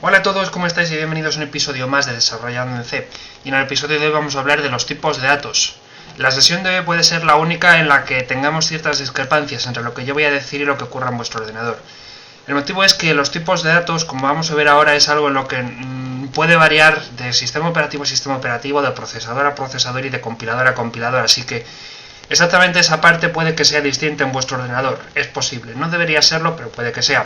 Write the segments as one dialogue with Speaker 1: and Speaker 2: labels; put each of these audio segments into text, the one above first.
Speaker 1: Hola a todos, ¿cómo estáis? Y bienvenidos a un episodio más de Desarrollando en C. Y en el episodio de hoy vamos a hablar de los tipos de datos. La sesión de hoy puede ser la única en la que tengamos ciertas discrepancias entre lo que yo voy a decir y lo que ocurra en vuestro ordenador. El motivo es que los tipos de datos, como vamos a ver ahora, es algo en lo que puede variar de sistema operativo a sistema operativo, de procesador a procesador y de compilador a compilador, así que exactamente esa parte puede que sea distinta en vuestro ordenador. Es posible, no debería serlo, pero puede que sea.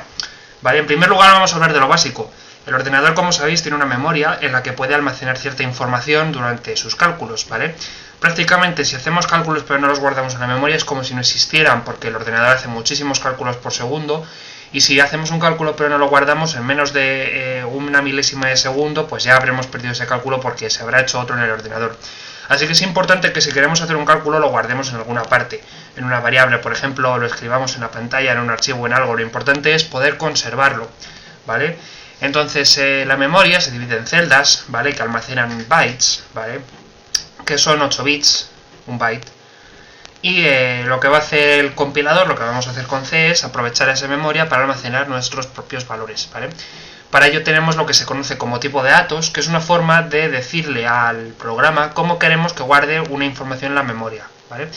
Speaker 1: Vale, en primer lugar vamos a hablar de lo básico. El ordenador, como sabéis, tiene una memoria en la que puede almacenar cierta información durante sus cálculos, ¿vale? Prácticamente, si hacemos cálculos pero no los guardamos en la memoria, es como si no existieran, porque el ordenador hace muchísimos cálculos por segundo, y si hacemos un cálculo pero no lo guardamos en menos de una milésima de segundo, pues ya habremos perdido ese cálculo porque se habrá hecho otro en el ordenador. Así que es importante que si queremos hacer un cálculo lo guardemos en alguna parte, en una variable, por ejemplo, lo escribamos en la pantalla, en un archivo, en algo. Lo importante es poder conservarlo, ¿vale? Entonces la memoria se divide en celdas, ¿vale? Que almacenan bytes, ¿vale? Que son 8 bits, un byte. Y lo que va a hacer el compilador, lo que vamos a hacer con C, es aprovechar esa memoria para almacenar nuestros propios valores, ¿vale? Para ello tenemos lo que se conoce como tipo de datos, que es una forma de decirle al programa cómo queremos que guarde una información en la memoria, ¿vale?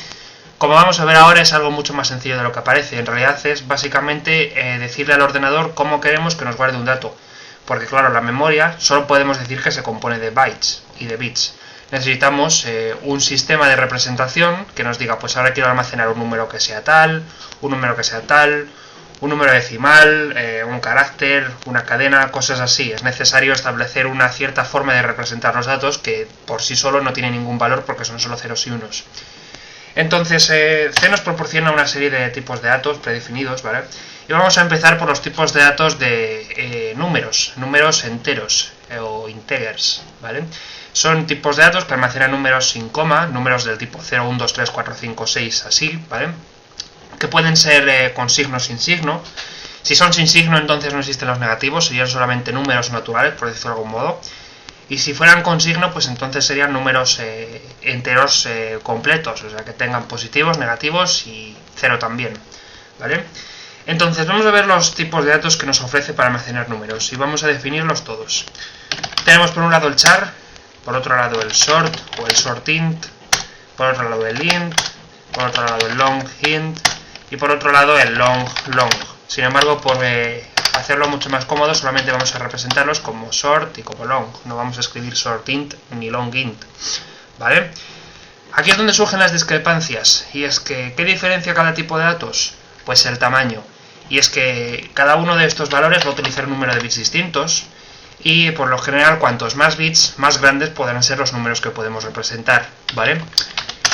Speaker 1: Como vamos a ver ahora, es algo mucho más sencillo de lo que parece. En realidad es básicamente decirle al ordenador cómo queremos que nos guarde un dato. Porque claro, la memoria solo podemos decir que se compone de bytes y de bits. Necesitamos un sistema de representación que nos diga, pues ahora quiero almacenar un número que sea tal, un número que sea tal, un número decimal, un carácter, una cadena, cosas así. Es necesario establecer una cierta forma de representar los datos que por sí solo no tiene ningún valor porque son solo ceros y unos. Entonces C nos proporciona una serie de tipos de datos predefinidos, ¿vale? Y vamos a empezar por los tipos de datos de números enteros o integers, ¿vale? Son tipos de datos que almacenan números sin coma, números del tipo 0, 1, 2, 3, 4, 5, 6, así, ¿vale? Que pueden ser con signo o sin signo. Si son sin signo, entonces no existen los negativos, serían solamente números naturales, por decirlo de algún modo. Y si fueran con signo, pues entonces serían números enteros completos, o sea, que tengan positivos, negativos y cero también, ¿vale? Entonces vamos a ver los tipos de datos que nos ofrece para almacenar números y vamos a definirlos todos. Tenemos por un lado el char, por otro lado el sort o el sortInt, por otro lado el int, por otro lado el longInt y por otro lado el long. Sin embargo, por hacerlo mucho más cómodo, solamente vamos a representarlos como sort y como long. No vamos a escribir sortInt ni longInt, ¿vale? Aquí es donde surgen las discrepancias, y es que, ¿qué diferencia cada tipo de datos? Pues el tamaño. Y es que cada uno de estos valores va a utilizar un número de bits distintos, y por lo general, cuantos más bits, más grandes podrán ser los números que podemos representar, ¿vale?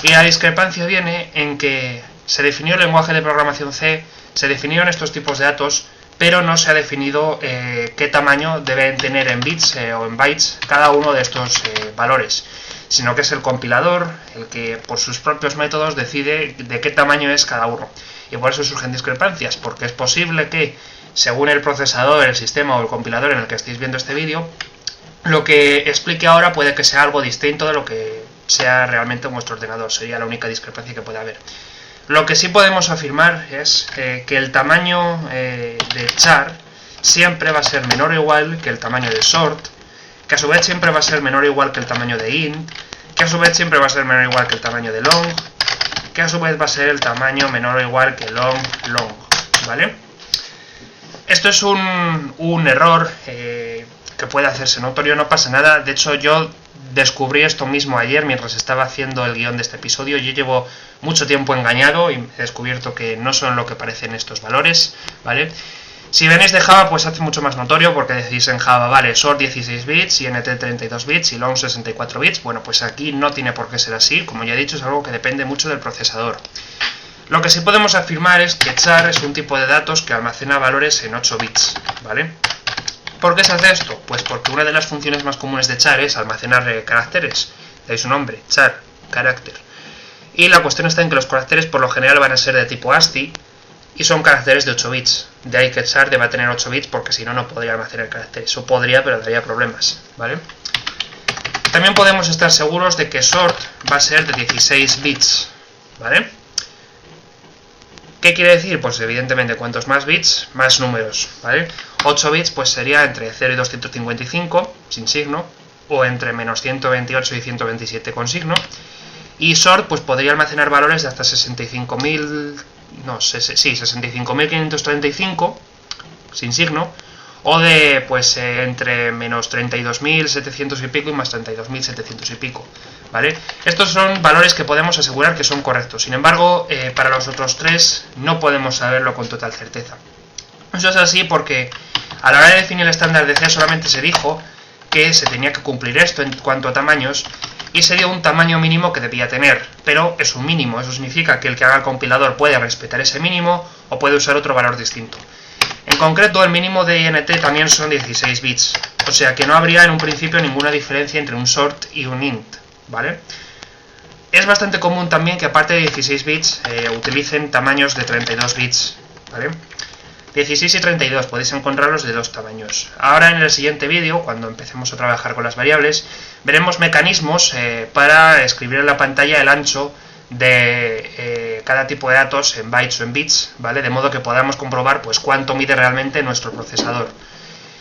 Speaker 1: Y la discrepancia viene en que se definió el lenguaje de programación C, se definieron estos tipos de datos, pero no se ha definido qué tamaño deben tener en bits o en bytes cada uno de estos valores, sino que es el compilador el que por sus propios métodos decide de qué tamaño es cada uno. Y por eso surgen discrepancias, porque es posible que, según el procesador, el sistema o el compilador en el que estéis viendo este vídeo, lo que explique ahora puede que sea algo distinto de lo que sea realmente en vuestro ordenador. Sería la única discrepancia que puede haber. Lo que sí podemos afirmar es que el tamaño de char siempre va a ser menor o igual que el tamaño de sort, que a su vez siempre va a ser menor o igual que el tamaño de int, que a su vez siempre va a ser menor o igual que el tamaño de long, que a su vez va a ser el tamaño menor o igual que long, ¿vale? Esto es un error que puede hacerse notorio, no pasa nada. De hecho, yo descubrí esto mismo ayer mientras estaba haciendo el guión de este episodio. Yo llevo mucho tiempo engañado y he descubierto que no son lo que parecen estos valores, ¿vale? Si venís de Java, pues hace mucho más notorio, porque decís en Java, vale, sort 16 bits, int 32 bits y long 64 bits. Bueno, pues aquí no tiene por qué ser así. Como ya he dicho, es algo que depende mucho del procesador. Lo que sí podemos afirmar es que char es un tipo de datos que almacena valores en 8 bits, ¿vale? ¿Por qué se hace esto? Pues porque una de las funciones más comunes de char es almacenar caracteres. De ahí su nombre, char, carácter. Y la cuestión está en que los caracteres por lo general van a ser de tipo ASCII y son caracteres de 8 bits. De ahí que char deba tener 8 bits porque si no, no podría almacenar caracteres. O podría, pero daría problemas, ¿vale? También podemos estar seguros de que sort va a ser de 16 bits, ¿vale? ¿Qué quiere decir? Pues evidentemente cuantos más bits, más números, ¿vale? 8 bits pues sería entre 0 y 255 sin signo, o entre menos 128 y 127 con signo. Y short pues podría almacenar valores de hasta 65.535 sin signo, o de pues entre menos 32.700 y pico y más 32.700 y pico, ¿vale? Estos son valores que podemos asegurar que son correctos. Sin embargo, para los otros tres no podemos saberlo con total certeza. Eso es así porque a la hora de definir el estándar de C solamente se dijo que se tenía que cumplir esto en cuanto a tamaños, y se dio un tamaño mínimo que debía tener, pero es un mínimo. Eso significa que el que haga el compilador puede respetar ese mínimo o puede usar otro valor distinto. En concreto, el mínimo de INT también son 16 bits, o sea que no habría en un principio ninguna diferencia entre un short y un int, ¿vale? Es bastante común también que aparte de 16 bits utilicen tamaños de 32 bits, ¿vale? 16 y 32 podéis encontrarlos de dos tamaños. Ahora en el siguiente vídeo, cuando empecemos a trabajar con las variables, veremos mecanismos para escribir en la pantalla el ancho de cada tipo de datos en bytes o en bits, ¿vale? De modo que podamos comprobar pues cuánto mide realmente nuestro procesador.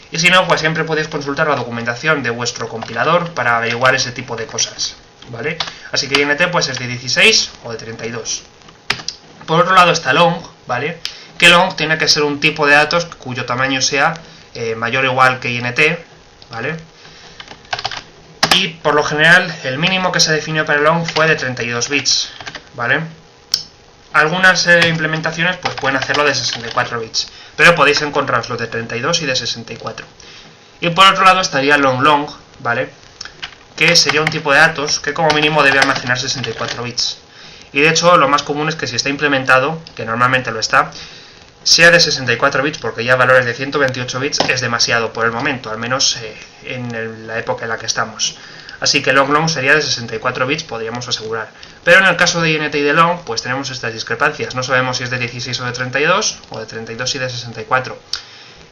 Speaker 1: Y si no, pues siempre podéis consultar la documentación de vuestro compilador para averiguar ese tipo de cosas, ¿vale? Así que INT pues es de 16 o de 32. Por otro lado está long, ¿vale? Que long tiene que ser un tipo de datos cuyo tamaño sea mayor o igual que INT, ¿vale? Y por lo general el mínimo que se definió para el long fue de 32 bits, ¿vale? Algunas implementaciones pues pueden hacerlo de 64 bits, pero podéis encontraros los de 32 y de 64. Y por otro lado estaría long, ¿vale? Que sería un tipo de datos que como mínimo debe almacenar 64 bits. Y de hecho lo más común es que si está implementado, que normalmente lo está, sea de 64 bits, porque ya valores de 128 bits es demasiado por el momento, al menos en la época en la que estamos. Así que long sería de 64 bits, podríamos asegurar. Pero en el caso de INT y de long, pues tenemos estas discrepancias. No sabemos si es de 16 o de 32, o de 32 y de 64.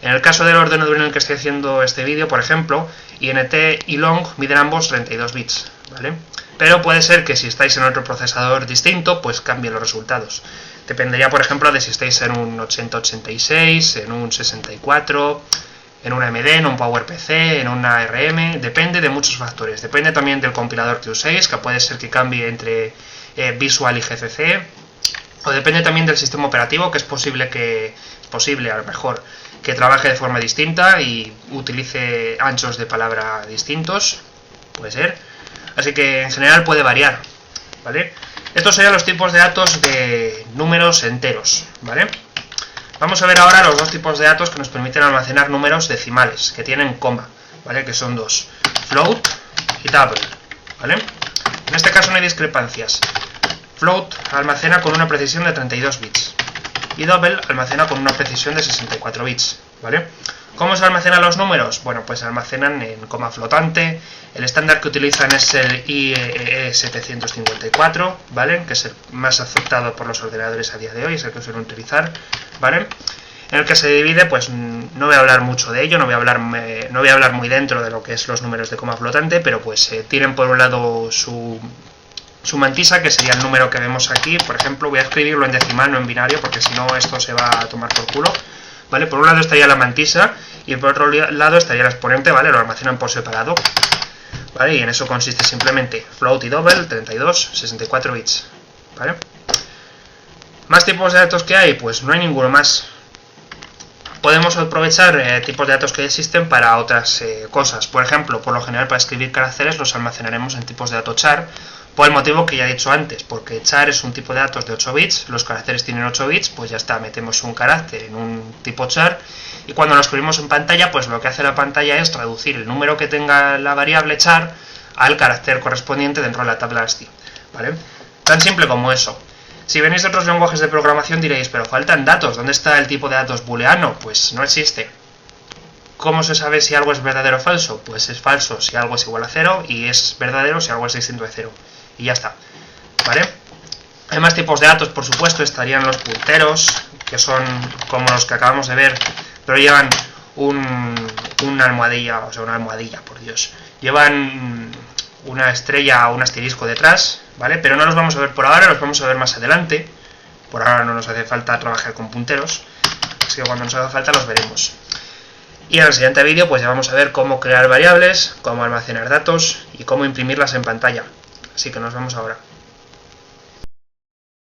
Speaker 1: En el caso del ordenador en el que estoy haciendo este vídeo, por ejemplo, INT y long miden ambos 32 bits, ¿vale? Pero puede ser que si estáis en otro procesador distinto, pues cambien los resultados. Dependería, por ejemplo, de si estáis en un 8086, en un 64, en una AMD, en un PowerPC, en una ARM. Depende de muchos factores. Depende también del compilador que uséis, que puede ser que cambie entre Visual y GCC. O depende también del sistema operativo, que es posible a lo mejor que trabaje de forma distinta y utilice anchos de palabra distintos. Puede ser. Así que en general puede variar, ¿vale? Estos serían los tipos de datos de números enteros, ¿vale? Vamos a ver ahora los dos tipos de datos que nos permiten almacenar números decimales, que tienen coma, ¿vale? Que son dos, float y double, ¿vale? En este caso no hay discrepancias. Float almacena con una precisión de 32 bits y double almacena con una precisión de 64 bits, ¿vale? ¿Cómo se almacenan los números? Bueno, pues se almacenan en coma flotante. El estándar que utilizan es el IEEE 754, ¿vale? Que es el más aceptado por los ordenadores a día de hoy, es el que suelen utilizar, ¿vale? En el que se divide, pues no voy a hablar mucho de ello, no voy a hablar muy dentro de lo que es los números de coma flotante, pero pues tienen por un lado su mantisa, que sería el número que vemos aquí. Por ejemplo, voy a escribirlo en decimal, no en binario, porque si no esto se va a tomar por culo, ¿vale? Por un lado estaría la mantisa y por otro lado estaría el exponente, ¿vale? Lo almacenan por separado, ¿vale? Y en eso consiste simplemente float y double, 32, 64 bits, ¿vale? ¿Más tipos de datos que hay? Pues no hay ninguno más. Podemos aprovechar tipos de datos que existen para otras cosas. Por ejemplo, por lo general para escribir caracteres los almacenaremos en tipos de dato char, por el motivo que ya he dicho antes, porque char es un tipo de datos de 8 bits, los caracteres tienen 8 bits, pues ya está, metemos un carácter en un tipo char, y cuando lo escribimos en pantalla, pues lo que hace la pantalla es traducir el número que tenga la variable char al carácter correspondiente dentro de la tabla ASCII, ¿vale? Tan simple como eso. Si venís de otros lenguajes de programación diréis, pero faltan datos, ¿dónde está el tipo de datos booleano? Pues no existe. ¿Cómo se sabe si algo es verdadero o falso? Pues es falso si algo es igual a 0 y es verdadero si algo es distinto de 0. Y ya está, ¿vale? Hay más tipos de datos, por supuesto, estarían los punteros, que son como los que acabamos de ver, pero llevan una almohadilla, por Dios. Llevan una estrella o un asterisco detrás, ¿vale? Pero no los vamos a ver por ahora, los vamos a ver más adelante. Por ahora no nos hace falta trabajar con punteros, así que cuando nos haga falta los veremos. Y en el siguiente vídeo pues ya vamos a ver cómo crear variables, cómo almacenar datos y cómo imprimirlas en pantalla. Así que nos vemos ahora.